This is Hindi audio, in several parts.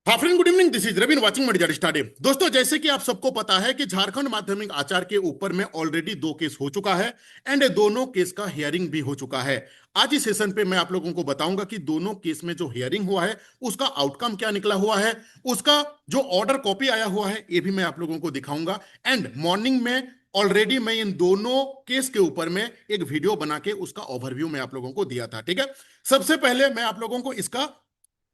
हाँ friend, good evening. This is Ravin watching मडिजार स्टाडे। दोस्तों, जैसे कि आप सबको पता है कि झारखंड माध्यमिक आचार्य के ऊपर में ऑलरेडी 2 केस हो चुका है एंड दोनों केस का हियरिंग भी हो चुका है। आज इस सेशन पे मैं आप लोगों को बताऊंगा कि दोनों केस में जो हियरिंग हुआ है उसका आउटकम क्या निकला हुआ है, उसका जो ऑर्डर कॉपी आया हुआ है ये भी मैं आप लोगों को दिखाऊंगा। एंड मॉर्निंग में ऑलरेडी मैं इन दोनों केस के ऊपर में एक वीडियो बना के उसका ओवरव्यू मैं आप लोगों को दिया था। ठीक है, सबसे पहले मैं आप लोगों को इसका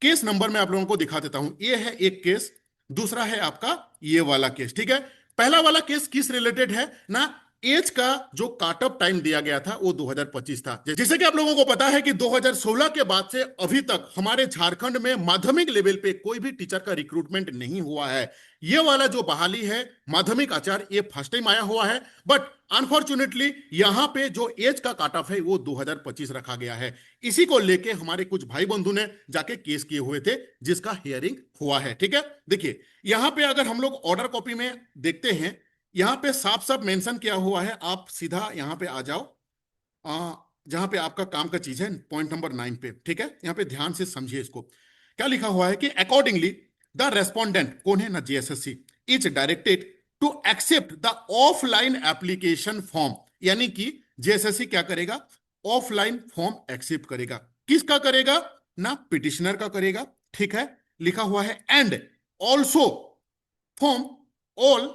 केस नंबर मैं आप लोगों को दिखा देता हूं। ये है एक केस, दूसरा है आपका ये वाला केस। ठीक है, पहला वाला केस किस रिलेटेड है ना, एज का जो काट ऑफ टाइम दिया गया था वो 2025 था। जैसे कि आप लोगों को पता है कि 2016 के बाद से अभी तक हमारे झारखंड में माध्यमिक लेवल पे कोई भी टीचर का रिक्रूटमेंट नहीं हुआ है। ये वाला जो बहाली है माध्यमिक आचार्य, ये फर्स्ट टाइम आया हुआ है। बट अनफॉर्चुनेटली यहां पे जो एज का काट ऑफ है वो 2025 रखा गया है। इसी को लेके हमारे कुछ भाई बंधु ने जाके केस किए हुए थे जिसका हियरिंग हुआ है। ठीक है, देखिए यहां पे अगर हम लोग ऑर्डर कॉपी में देखते हैं, यहां पे साफ साफ मेंशन किया हुआ है। आप सीधा यहां पे आ जाओ, जहां पे आपका काम का चीज है, पॉइंट नंबर 9 पे। ठीक है, यहां पे ध्यान से समझिए इसको। क्या लिखा हुआ है कि अकॉर्डिंगली द रेस्पोंडेंट, कौन है ना, JSSC, is directed to accept the offline application form. यानी कि जेएसएससी क्या करेगा, ऑफलाइन फॉर्म एक्सेप्ट करेगा। किसका करेगा ना, पिटिशनर का करेगा। ठीक है, लिखा हुआ है and also from all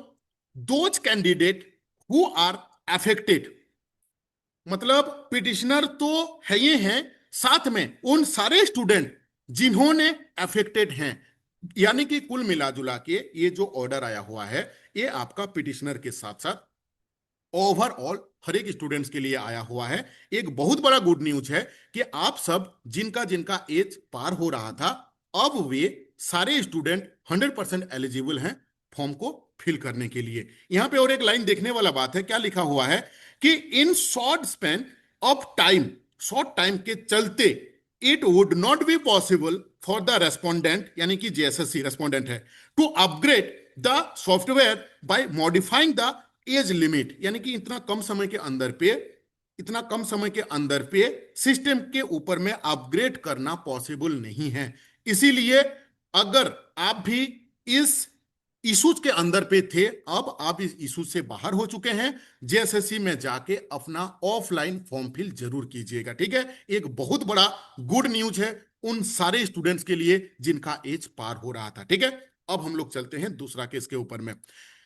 those candidate who are affected. मतलब पिटिशनर तो है ये हैं, साथ में उन सारे स्टूडेंट जिन्होंने अफेक्टेड हैं। यानी कि कुल मिला जुला के ये जो ऑर्डर आया हुआ है ये आपका पिटिशनर के साथ साथ ओवरऑल हर एक स्टूडेंट्स के लिए आया हुआ है। एक बहुत बड़ा गुड न्यूज है कि आप सब जिनका जिनका एज पार हो रहा था, अब वे सारे स्टूडेंट 100% एलिजिबल हैं फॉर्म को फिल करने के लिए। यहां पे और एक लाइन देखने वाला बात है, क्या लिखा हुआ है कि in short span of time, short time के चलते it would not be possible for the respondent, यानी कि जेएसएससी रेस्पोंडेंट है, to upgrade the software by modifying the age limit. यानी कि इतना कम समय के अंदर पे, इतना कम समय के अंदर पे सिस्टम के ऊपर में अपग्रेड करना पॉसिबल नहीं है। इसीलिए अगर आप भी इस इशूज के अंदर पे थे, अब आप इस इशूज से बाहर हो चुके हैं, जेएसएससी में जाके अपना ऑफलाइन फॉर्म फिल जरूर कीजिएगा। ठीक है, एक बहुत बड़ा गुड न्यूज है उन सारे स्टूडेंट्स के लिए जिनका एज पार हो रहा था। ठीक है, अब हम लोग चलते हैं दूसरा केस के ऊपर में।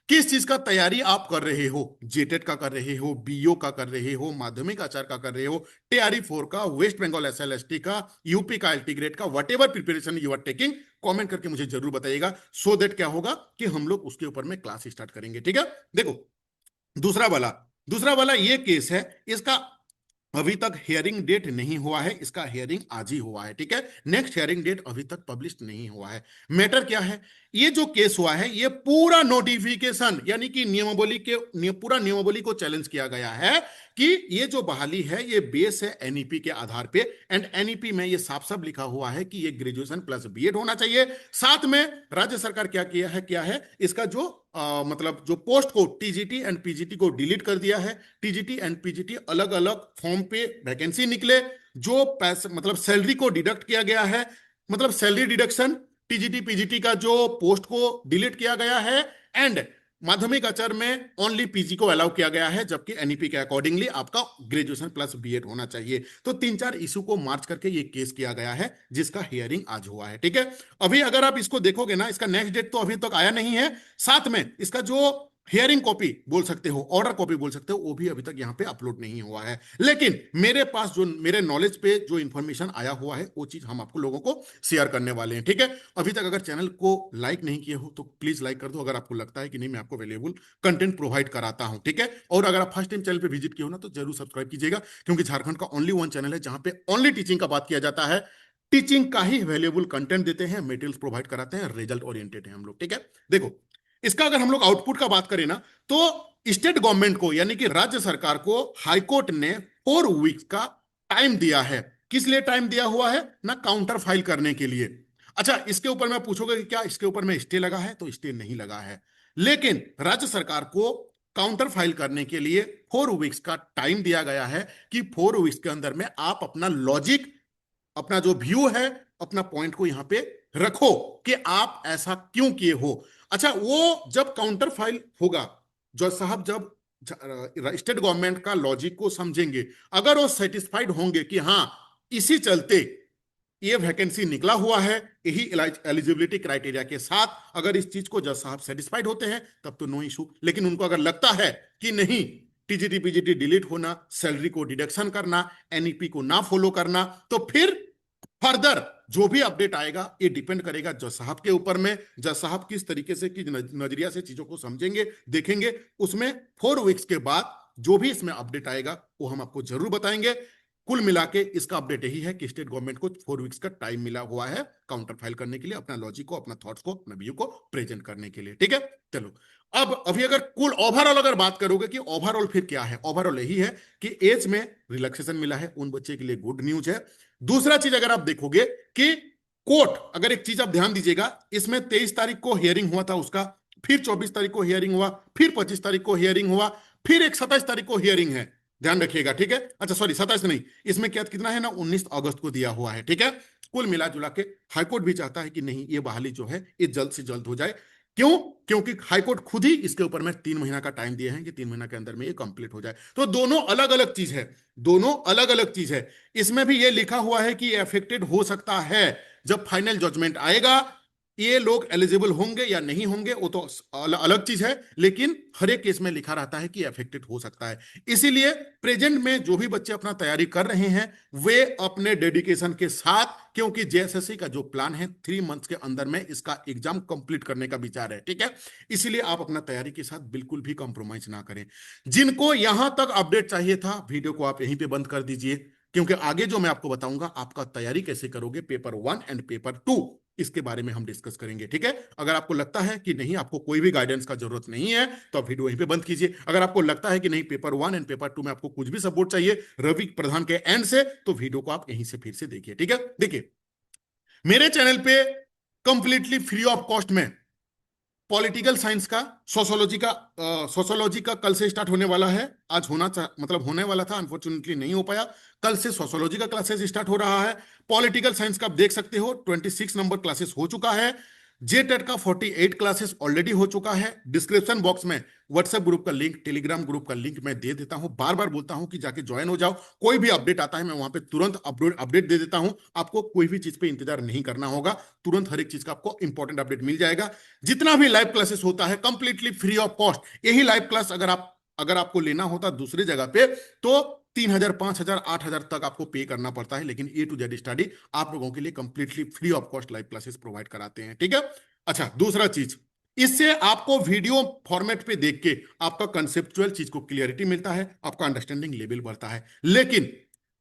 किस चीज का तैयारी आप कर रहे हो, जेटेट का कर रहे हो, बीओ का कर रहे हो, माध्यमिक आचार्य का कर रहे हो, टीआरई 4 का, वेस्ट बंगाल एसएलएसटी का, यूपी का एलटी ग्रेड का, whatever preparation you are taking, comment करके मुझे जरूर बताइएगा। सो दैट क्या होगा कि हम लोग उसके ऊपर में क्लास स्टार्ट करेंगे। ठीक है, देखो दूसरा वाला ये केस है, इसका अभी तक हियरिंग डेट नहीं हुआ है, इसका हियरिंग आज ही हुआ है। ठीक है, नेक्स्ट हियरिंग डेट अभी तक पब्लिश नहीं हुआ है। मैटर क्या है, ये जो केस हुआ है ये पूरा नोटिफिकेशन यानी कि पूरा नियमावली को चैलेंज किया गया है कि ये जो बहाली है ये बेस है एनईपी के आधार पे। एंड एनईपी में ये साफ साफ लिखा हुआ है कि ये ग्रेजुएशन प्लस बीएड होना चाहिए। साथ में राज्य सरकार क्या है इसका जो मतलब जो पोस्ट को टीजीटी एंड पीजीटी को डिलीट कर दिया है। टीजीटी एंड पीजीटी अलग अलग फॉर्म पे वैकेंसी निकले, जो पैसे मतलब सैलरी को डिडक्ट किया गया है, मतलब सैलरी डिडक्शन, टीजीटी पीजीटी का जो पोस्ट को डिलीट किया गया है। एंड माध्यमिक आचार्य में ओनली पीजी को अलाउ किया गया है, जबकि एनईपी के अकॉर्डिंगली आपका ग्रेजुएशन प्लस बीएड होना चाहिए। तो 3-4 इशू को मार्च करके ये केस किया गया है जिसका हियरिंग आज हुआ है। ठीक है, अभी अगर आप इसको देखोगे ना, इसका नेक्स्ट डेट तो अभी तक आया नहीं है। साथ में इसका जो हियरिंग कॉपी बोल सकते हो, ऑर्डर कॉपी बोल सकते हो, वो भी अभी तक यहाँ पे अपलोड नहीं हुआ है। लेकिन मेरे पास जो मेरे नॉलेज पे जो इंफॉर्मेशन आया हुआ है वो चीज हम आपको लोगों को शेयर करने वाले हैं। ठीक है, अभी तक अगर चैनल को लाइक नहीं किए हो तो प्लीज लाइक कर दो, अगर आपको लगता है कि नहीं मैं आपको वैल्यूएबल कंटेंट प्रोवाइड कराता हूं। ठीक है, और अगर आप फर्स्ट टाइम चैनल पे विजिट किए हो ना तो जरूर सब्सक्राइब कीजिएगा, क्योंकि झारखंड का ओनली वन चैनल है जहां पे ओनली टीचिंग का बात किया जाता है, टीचिंग का ही वैल्यूएबल कंटेंट देते हैं, मटेरियल्स प्रोवाइड कराते हैं, रिजल्ट ओरिएंटेड है हम लोग। ठीक है, देखो इसका अगर हम लोग आउटपुट का बात करें ना, तो स्टेट गवर्नमेंट को यानी कि राज्य सरकार को हाईकोर्ट ने 4 वीक्स का टाइम दिया है। किस लिए टाइम दिया हुआ है ना, काउंटर फाइल करने के लिए। अच्छा, इसके ऊपर मैं पूछोगे कि क्या इसके ऊपर में स्टे लगा है, तो स्टे नहीं लगा है। लेकिन राज्य सरकार को काउंटर फाइल करने के लिए 4 वीक्स का टाइम दिया गया है कि 4 वीक्स के अंदर में आप अपना लॉजिक, अपना जो व्यू है, अपना पॉइंट को यहां पे रखो कि आप ऐसा क्यों किए हो। अच्छा, वो जब काउंटर फाइल होगा, जज साहब जब स्टेट गवर्नमेंट का लॉजिक को समझेंगे, अगर वो सेटिस्फाइड होंगे कि हाँ इसी चलते ये वैकेंसी निकला हुआ है, यही एलिजिबिलिटी क्राइटेरिया के साथ, अगर इस चीज को जज साहब सेटिस्फाइड होते हैं तब तो नो इशू। लेकिन उनको अगर लगता है कि नहीं, टीजीटी पीजीटी डिलीट होना, सैलरी को डिडक्शन करना, एनईपी को ना फॉलो करना, तो फिर फर्दर जो भी अपडेट आएगा ये डिपेंड करेगा जज साहब के ऊपर में। जज साहब किस तरीके से की नजरिया से चीजों को समझेंगे, देखेंगे, उसमें 4 वीक्स के बाद जो भी इसमें अपडेट आएगा वो हम आपको जरूर बताएंगे। कुल मिला के इसका अपडेट यही है कि स्टेट गवर्नमेंट को 4 वीक्स का टाइम मिला हुआ है काउंटर फाइल करने के लिए, अपना लॉजिक को, अपना थॉट्स को, अपना व्यू को प्रेजेंट करने के लिए। ठीक है, चलो अब अभी अगर कुल ओवरऑल अगर बात करोगे कि ओवरऑल फिर क्या है, ओवरऑल यही है कि एज में रिलैक्सेशन मिला है, उन बच्चे के लिए गुड न्यूज है। दूसरा चीज अगर आप देखोगे कि कोर्ट, अगर एक चीज आप ध्यान दीजिएगा, इसमें 23 तारीख को हियरिंग हुआ था उसका, फिर 24 तारीख को हियरिंग हुआ, फिर 25 तारीख को हियरिंग हुआ, फिर एक 27 तारीख को हियरिंग है। ध्यान रखिएगा, ठीक है। अच्छा सॉरी, 27 नहीं, इसमें क्या कितना है ना, 19 अगस्त को दिया हुआ है। ठीक है, कुल मिला जुला के हाईकोर्ट भी चाहता है कि नहीं, ये बहाली जो है ये जल्द से जल्द हो जाए। क्यों? क्योंकि हाईकोर्ट खुद ही इसके ऊपर में 3 महीना का टाइम दिए हैं कि 3 महीना के अंदर में ये कंप्लीट हो जाए। तो दोनों अलग अलग चीज है, दोनों अलग अलग चीज है। इसमें भी ये लिखा हुआ है कि अफेक्टेड हो सकता है, जब फाइनल जजमेंट आएगा ये लोग एलिजिबल होंगे या नहीं होंगे वो तो अलग चीज है, लेकिन हर एक केस में लिखा रहता है कि अफेक्टेड हो सकता है। इसीलिए प्रेजेंट में जो भी बच्चे अपना तैयारी कर रहे हैं वे अपने डेडिकेशन के साथ, क्योंकि जेएसएससी का जो प्लान है 3 मंथ्स के अंदर में इसका एग्जाम कंप्लीट करने का विचार है। ठीक है, इसीलिए आप अपना तैयारी के साथ बिल्कुल भी कॉम्प्रोमाइज ना करें। जिनको यहां तक अपडेट चाहिए था, वीडियो को आप यहीं पे बंद कर दीजिए, क्योंकि आगे जो मैं आपको बताऊंगा आपका तैयारी कैसे करोगे पेपर 1 एंड पेपर 2, इसके बारे में हम डिस्कस करेंगे। ठीक है, अगर आपको लगता है कि नहीं आपको कोई भी गाइडेंस का जरूरत नहीं है तो आप वीडियो यहीं पे बंद कीजिए। अगर आपको लगता है कि नहीं पेपर 1 एंड पेपर 2 में आपको कुछ भी सपोर्ट चाहिए रवि प्रधान के एंड से, तो वीडियो को आप यहीं से फिर से देखिए। ठीक है, देखिए मेरे चैनल पे कंप्लीटली फ्री ऑफ कॉस्ट में पॉलिटिकल साइंस का, सोशोलॉजी का कल से स्टार्ट होने वाला है। आज मतलब होने वाला था, अनफॉर्चुनेटली नहीं हो पाया। कल से सोशोलॉजी का क्लासेस स्टार्ट हो रहा है। पॉलिटिकल साइंस का आप देख सकते हो 26 नंबर क्लासेस हो चुका है। जे टेट का 48 क्लासेस ऑलरेडी हो चुका है। डिस्क्रिप्शन बॉक्स में व्हाट्सएप ग्रुप का लिंक, टेलीग्राम ग्रुप का लिंक मैं दे देता हूं, बार बार बोलता हूं कि जाके ज्वाइन हो जाओ। कोई भी अपडेट आता है मैं वहां पे तुरंत अपडेट दे देता हूं। आपको कोई भी चीज पे इंतजार नहीं करना होगा, तुरंत हर एक चीज का आपको इंपॉर्टेंट अपडेट मिल जाएगा। जितना भी लाइव क्लासेस होता है कंप्लीटली फ्री ऑफ कॉस्ट। यही लाइव क्लास अगर आपको लेना होता दूसरी जगह पे तो 3,000, 5,000, 8,000 तक आपको पे करना पड़ता है, लेकिन ए टू जेड स्टडी आप लोगों के लिए completely free of cost live classes provide कराते हैं। ठीक है, अच्छा दूसरा चीज, इससे आपको वीडियो फॉर्मेट पे देख के आपका कंसेप्चुअल चीज को क्लियरिटी मिलता है, आपका अंडरस्टैंडिंग लेवल बढ़ता है। लेकिन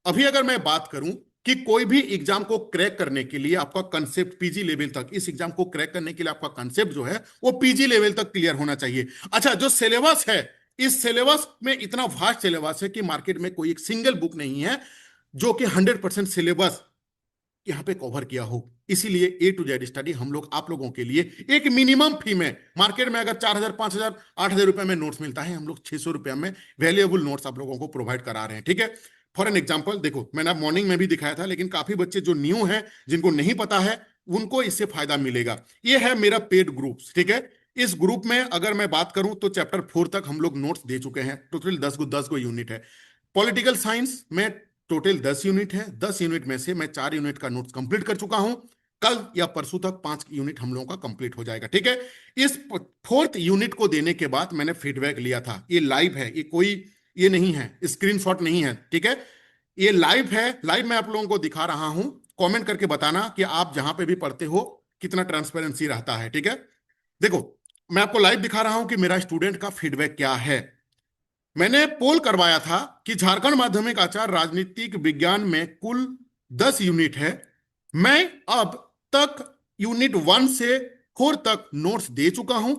अभी अगर मैं बात करूं कि कोई भी एग्जाम को क्रैक करने के लिए आपका कंसेप्ट पीजी लेवल तक, इस एग्जाम को क्रैक करने के लिए आपका कंसेप्ट जो है वो पीजी लेवल तक क्लियर होना चाहिए। अच्छा, जो सिलेबस है, इस सिलेबस में इतना वास्ट सिलेबस है कि मार्केट में कोई एक सिंगल बुक नहीं है जो कि 100% सिलेबस यहां पे कवर किया हो। इसीलिए ए टू जेड स्टडी हम लोग आप लोगों के लिए एक मिनिमम फी में, मार्केट में अगर 4,000, 5,000, 8,000 रुपए में नोट्स मिलता है, हम लोग 600 रुपए में वैल्यूएबल नोट्स आप लोगों को प्रोवाइड करा रहे हैं। ठीक है, फॉर एन एग्जाम्पल देखो, मैंने मॉर्निंग में भी दिखाया था, लेकिन काफी बच्चे जो न्यू हैं, जिनको नहीं पता है, उनको इससे फायदा मिलेगा। ये है मेरा पेड ग्रुप। ठीक है, इस ग्रुप में अगर मैं बात करूं तो चैप्टर 4 तक हम लोग नोट्स दे चुके हैं। टोटल 10 गो यूनिट है। पॉलिटिकल साइंस में टोटल 10 यूनिट है। 10 यूनिट में से मैं 4 यूनिट का नोट्स कंप्लीट कर चुका हूं। कल या परसों तक 5 यूनिट हम लोगों का कंप्लीट हो जाएगा। ठीक है, इस 4th यूनिट को देने के बाद मैंने फीडबैक लिया था। ये लाइव है, ये कोई ये नहीं है, स्क्रीनशॉट नहीं है। ठीक है, ये लाइव है, लाइव मैं आप लोगों को दिखा रहा हूं। कमेंट करके बताना कि आप जहां पे भी पढ़ते हो कितना ट्रांसपेरेंसी रहता है। ठीक है, देखो मैं आपको लाइव दिखा रहा हूं कि मेरा स्टूडेंट का फीडबैक क्या है। मैंने पोल करवाया था कि झारखंड माध्यमिक आचार्य राजनीतिक विज्ञान में कुल 10 यूनिट है। मैं अब तक यूनिट 1 से 4 तक नोट्स दे चुका हूं,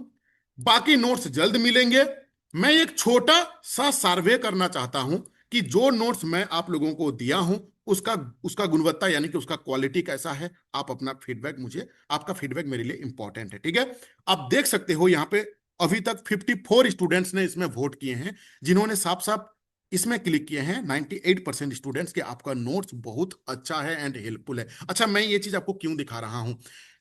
बाकी नोट्स जल्द मिलेंगे। मैं एक छोटा सा सर्वे करना चाहता हूं कि जो नोट्स मैं आप लोगों को दिया हूं उसका उसका गुणवत्ता यानी कि उसका क्वालिटी कैसा है। आप अपना फीडबैक मुझे, आपका फीडबैक मेरे लिए इंपॉर्टेंट है। ठीक है, आप देख सकते हो यहां पे अभी तक 54 स्टूडेंट्स ने इसमें वोट किए हैं, जिन्होंने साफ साफ इसमें क्लिक किए हैं। 98% स्टूडेंट्स के आपका नोट्स बहुत अच्छा है एंड हेल्पफुल है। अच्छा, मैं ये चीज आपको क्यों दिखा रहा हूं,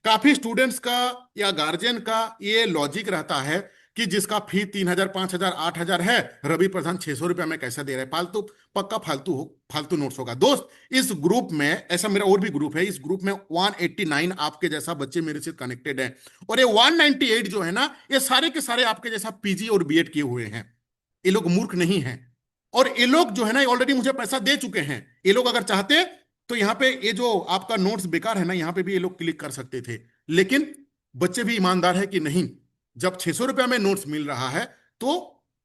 काफी स्टूडेंट्स का या गार्जियन का ये लॉजिक रहता है कि जिसका फी 3,000 5,000 8,000 है, रवि प्रधान 600 रुपया में कैसा दे रहा है, फालतू, पक्का फालतू हो, फालतू नोट्स होगा। दोस्त, इस ग्रुप में, ऐसा मेरा और भी ग्रुप है, इस ग्रुप में 189 आपके जैसा बच्चे मेरे से कनेक्टेड हैं, और ये 198 जो है ना, ये सारे के सारे आपके जैसा पीजी और बीएड किए हुए हैं। ये लोग मूर्ख नहीं हैं, और ये लोग जो है ना ऑलरेडी मुझे पैसा दे चुके हैं। ये लोग अगर चाहते तो यहाँ पे ये जो आपका नोट्स बेकार है ना, यहाँ पे भी ये लोग क्लिक कर सकते थे, लेकिन बच्चे भी ईमानदार है कि नहीं, जब 600 रुपया में नोट्स मिल रहा है तो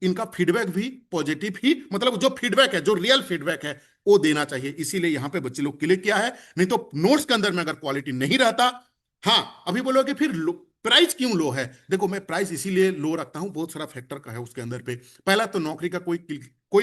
इनका फीडबैक भी पॉजिटिव ही, मतलब जो फीडबैक है, जो रियल फीडबैक है, वो देना चाहिए। इसीलिए यहाँ पे बच्चे लोग क्लिक किया है। नहीं तो नोट्स के अंदर में अगर क्वालिटी नहीं रहता, हाँ, अभी बोलोगे फिर प्राइस क्यों लो है? देखो, मैं प्राइस इसीलिए लो रखता हूं, बहुत सारा फैक्टर का है उसके अंदर पे। पहला तो नौकरी का कोई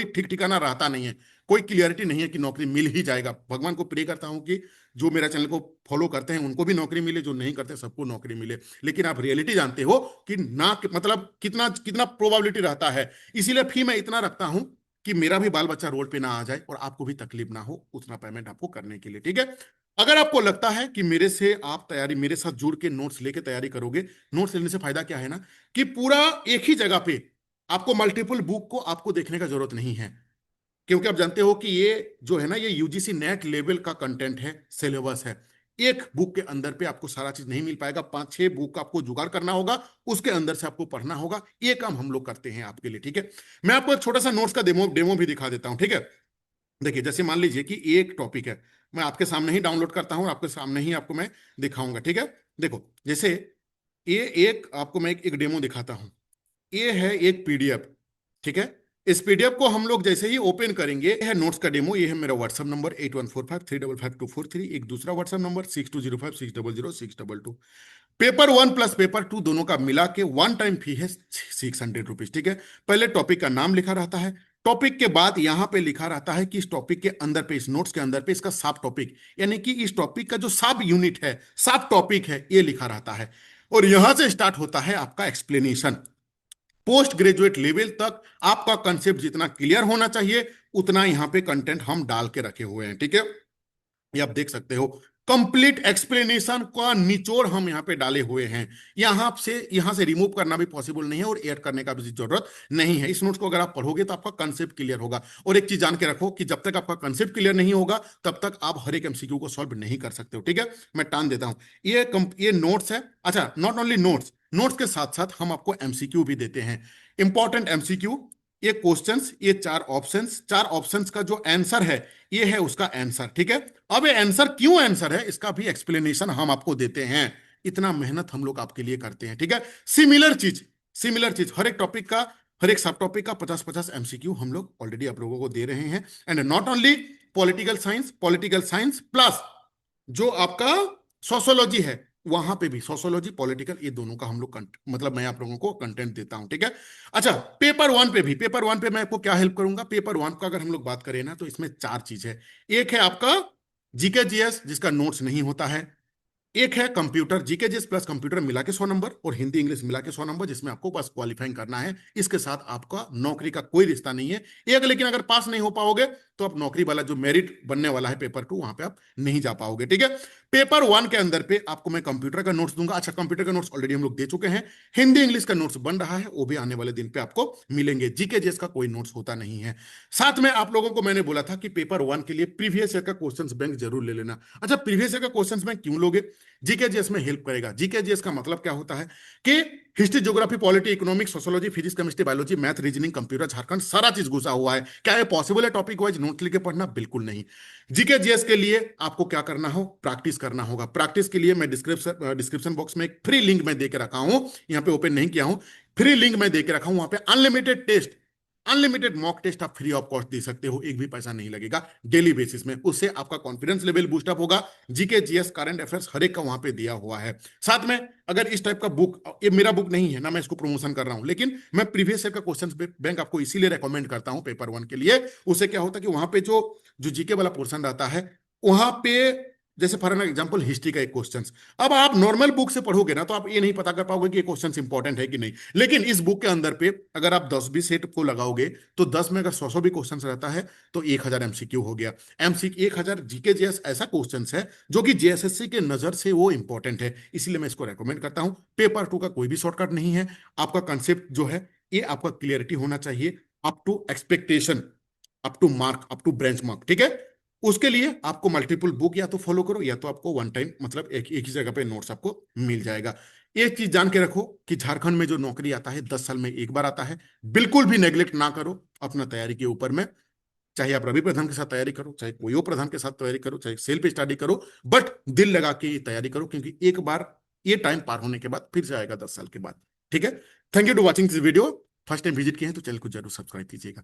ठीक ठिकाना रहता नहीं है, कोई क्लियरिटी नहीं है कि नौकरी मिल ही जाएगा। भगवान को प्रे करता हूं कि जो मेरा चैनल को फॉलो करते हैं उनको भी नौकरी मिले, जो नहीं करते सबको नौकरी मिले। लेकिन आप रियलिटी जानते हो कि ना, मतलब कितना कितना प्रोबेबिलिटी रहता है। इसीलिए फी मैं इतना रखता हूं कि मेरा भी बाल बच्चा रोड पे ना आ जाए और आपको भी तकलीफ ना हो उतना पेमेंट आपको करने के लिए, ठीक है? अगर आपको लगता है कि मेरे से आप तैयारी, मेरे साथ जुड़ के नोट्स लेके तैयारी करोगे, नोट्स लेने से फायदा क्या है ना, कि पूरा एक ही जगह पे आपको मल्टीपल बुक को आपको देखने का जरूरत नहीं है। क्योंकि आप जानते हो कि ये जो है ना, ये यूजीसी नेट लेवल का कंटेंट है, सिलेबस है। एक बुक के अंदर पे आपको सारा चीज नहीं मिल पाएगा, 5-6 बुक का आपको जुगाड़ करना होगा, उसके अंदर से आपको पढ़ना होगा। ये काम हम लोग करते हैं आपके लिए, ठीक है? मैं आपको एक छोटा सा नोट्स का डेमो डेमो भी दिखा देता हूं, ठीक है? देखिए, जैसे मान लीजिए कि एक टॉपिक है, मैं आपके सामने ही डाउनलोड करता हूं और आपके सामने ही आपको मैं दिखाऊंगा, ठीक है? देखो, जैसे ये एक आपको मैं एक डेमो दिखाता हूं। ये है एक पीडीएफ, ठीक है? इस पीडीएफ को हम लोग जैसे ही ओपन करेंगे, ये है नोट्स का डेमो। ये है मेरा व्हाट्सएप नंबर 8145355243, एक दूसरा WhatsApp number 6205600622। Paper 1 plus paper 2 दोनों का मिला के वन टाइम फी है 600 रुपीज, ठीक है? पहले टॉपिक का नाम लिखा रहता है, टॉपिक के बाद यहां पे लिखा रहता है कि इस टॉपिक के अंदर पे, इस नोट्स के अंदर पे इसका सब टॉपिक, यानी कि इस टॉपिक का जो सब यूनिट है, सब टॉपिक है, ये लिखा रहता है। और यहां से स्टार्ट होता है आपका एक्सप्लेनेशन। पोस्ट ग्रेजुएट लेवल तक आपका कंसेप्ट जितना क्लियर होना चाहिए, उतना यहां पे कंटेंट हम डाल के रखे हुए हैं, ठीक है? ये आप देख सकते हो, कंप्लीट एक्सप्लेनेशन का निचोड़ हम यहाँ पे डाले हुए हैं। यहां से रिमूव करना भी पॉसिबल नहीं है और ऐड करने का भी जरूरत नहीं है। इस नोट्स को अगर आप पढ़ोगे तो आपका कंसेप्ट क्लियर होगा। और एक चीज जान के रखो कि जब तक आपका कंसेप्ट क्लियर नहीं होगा, तब तक आप हर एक एमसीक्यू को सॉल्व नहीं कर सकते हो, ठीक है? मैं टान देता हूं, ये नोट्स है। अच्छा, नॉट ओनली नोट्स, नोट्स के साथ साथ हम आपको एमसीक्यू भी देते हैं, इंपॉर्टेंट एमसीक्यू। ये क्वेश्चंस, ये 4 ऑप्शंस, 4 ऑप्शंस का जो आंसर है, ये है उसका आंसर, ठीक है? अब ये आंसर क्यों आंसर है, इसका भी एक्सप्लेनेशन हम आपको देते हैं। इतना मेहनत हम लोग आपके लिए करते हैं, ठीक है? सिमिलर चीज हर एक टॉपिक का, हर एक सब टॉपिक का 50-50 एमसीक्यू हम लोग ऑलरेडी आप लोगों को दे रहे हैं। And not only political science plus जो आपका सोशोलॉजी है, वहां पे भी सोशोलॉजी, पॉलिटिकल, ये दोनों का हम लोग मतलब मैं आप लोगों को कंटेंट देता हूं, ठीक है? अच्छा, पेपर 1 पे मैं आपको क्या हेल्प करूंगा? पेपर 1 का अगर हम लोग बात करें ना, तो इसमें 4 चीज है। एक है आपका जीके जीएस, जिसका नोट्स नहीं होता है। एक है computer, GK GS plus computer मिला के 100 नंबर, और हिंदी इंग्लिश मिला के 100 नंबर, जिसमें आपको बस क्वालिफाइंग करना है। इसके साथ आपका नौकरी का कोई रिश्ता नहीं है। एक, लेकिन अगर पास नहीं हो पाओगे तो आप नौकरी वाला जो मेरिट बनने वाला है पेपर 2, वहां पे आप नहीं जा पाओगे, ठीक है? पेपर 1 के अंदर पे आपको मैं कंप्यूटर का नोट्स दूंगा। अच्छा, कंप्यूटर का नोट्स ऑलरेडी हम लोग दे चुके हैं। हिंदी इंग्लिश का नोट्स बन रहा है, वो भी आने वाले दिन पे आपको मिलेंगे। जीके जीएस का कोई नोट्स होता नहीं है। साथ में आप लोगों को मैंने बोला था कि पेपर 1 के लिए प्रीवियस ईयर का क्वेश्चंस बैंक जरूर ले लेना। अच्छा, प्रीवियस ईयर का क्वेश्चंस बैंक क्यों लोगे? जीके जीएस में हेल्प करेगा। जीके जीएस का मतलब क्या होता है कि history, geography, polity, economics, sociology, physics, chemistry, biology, math, reasoning, computer, Jharkhand, सारा चीज घुसा हुआ है। क्या ये पॉसिबल है टॉपिक वाइज नोट लेके पढ़ना? बिल्कुल नहीं। जीके जीएस के लिए आपको क्या करना हो? प्रैक्टिस करना होगा। प्रैक्टिस के लिए मैं डिस्क्रिप्शन बॉक्स में एक फ्री लिंक मैं देके रखा हूं, यहाँ पे ओपन नहीं किया हूं, फ्री लिंक मैं देके रखा हूं। वहां पे unlimited test, unlimited mock test आप फ्री ऑफ कॉस्ट दे सकते हो, एक भी पैसा नहीं लगेगा, डेली बेसिस में। उससे आपका कॉन्फिडेंस लेवल बूस्टअप होगा। जीके जीएस करंट अफेयर्स हर एक का वहां पे दिया हुआ है। साथ में अगर इस टाइप का बुक, ये मेरा बुक नहीं है ना, मैं इसको प्रमोशन कर रहा हूं, लेकिन मैं प्रीवियस ईयर का क्वेश्चन बैंक आपको इसीलिए रेकमेंड करता हूं पेपर 1 के लिए। उससे क्या होता है कि वहां पे जो जो जीके वाला पोर्शन रहता है, वहां पे जैसे फॉर एग्जांपल हिस्ट्री का एक क्वेश्चन, अब आप नॉर्मल बुक से पढ़ोगे ना तो आप ये नहीं पता कर पाओगे कि ये क्वेश्चन इंपॉर्टेंट है कि नहीं, लेकिन इस बुक के अंदर पे अगर आप 10-20 सेट को लगाओगे तो 10 में अगर 100 भी क्वेश्चन रहता है तो 1000 एमसीक्यू हो गया। एमसीक्यू 1000 जीके जीएस ऐसा क्वेश्चन है जो कि जेएसएससी के नजर से वो इंपॉर्टेंट है, इसीलिए मैं इसको रेकमेंड करता हूं। पेपर टू का कोई भी शॉर्टकट नहीं है, आपका कंसेप्ट जो है ये आपका क्लियरिटी होना चाहिए, up to expectation, up to mark, up to benchmark, ठीक है। उसके लिए आपको मल्टीपल बुक या तो फॉलो करो या तो आपको वन टाइम मतलब एक ही जगह पे नोट्स आपको मिल जाएगा। एक चीज जान के रखो कि झारखंड में जो नौकरी आता है 10 साल में एक बार आता है, बिल्कुल भी नेग्लेक्ट ना करो अपना तैयारी के ऊपर में। चाहे आप रवि प्रधान के साथ तैयारी करो, चाहे कोई और प्रधान के साथ तैयारी करो, चाहे सेल्फ स्टडी करो, बट दिल लगा के ये तैयारी करो, क्योंकि एक बार ये टाइम पार होने के बाद फिर से आएगा 10 साल के बाद। ठीक है। Thank you to watching this video. First time visit किए हैं तो चैनल को जरूर सब्सक्राइब कीजिएगा।